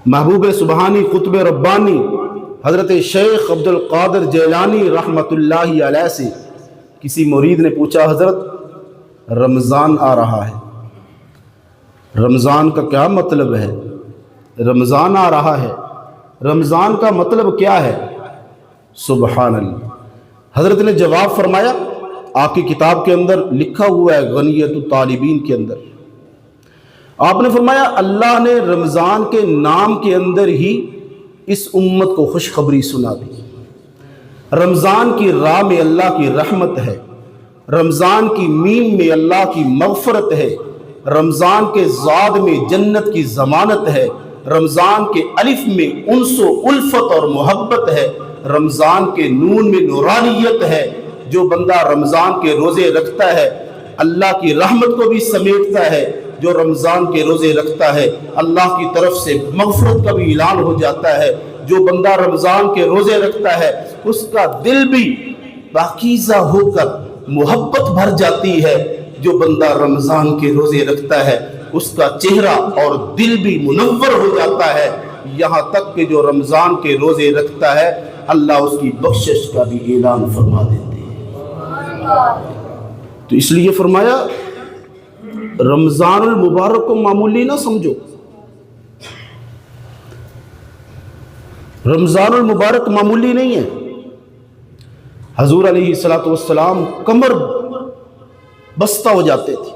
محبوب سبحانی قطب ربانی حضرت شیخ عبد القادر جیلانی رحمۃ اللہ علیہ سے کسی مرید نے پوچھا، حضرت رمضان آ رہا ہے، رمضان کا کیا مطلب ہے؟ رمضان آ رہا ہے، رمضان کا مطلب کیا ہے؟ سبحان اللہ۔ حضرت نے جواب فرمایا، آپ کی کتاب کے اندر لکھا ہوا ہے غنیت الطالبین کے اندر، آپ نے فرمایا اللہ نے رمضان کے نام کے اندر ہی اس امت کو خوشخبری سنا دی۔ رمضان کی راہ میں اللہ کی رحمت ہے، رمضان کی میم میں اللہ کی مغفرت ہے، رمضان کے زاد میں جنت کی ضمانت ہے، رمضان کے الف میں انس و الفت اور محبت ہے، رمضان کے نون میں نورانیت ہے۔ جو بندہ رمضان کے روزے رکھتا ہے اللہ کی رحمت کو بھی سمیٹتا ہے، جو رمضان کے روزے رکھتا ہے اللہ کی طرف سے مغفرت کا بھی اعلان ہو جاتا ہے۔ جو بندہ رمضان کے روزے رکھتا ہے اس کا دل بھی پاکیزہ ہو کر محبت بھر جاتی ہے۔ جو بندہ رمضان کے روزے رکھتا ہے اس کا چہرہ اور دل بھی منور ہو جاتا ہے، یہاں تک کہ جو رمضان کے روزے رکھتا ہے اللہ اس کی بخشش کا بھی اعلان فرما دیتے ہیں۔ تو اس لیے فرمایا رمضان المبارک کو معمولی نہ سمجھو، رمضان المبارک معمولی نہیں ہے۔ حضور علیہ الصلوۃ والسلام کمر بستہ ہو جاتے تھے،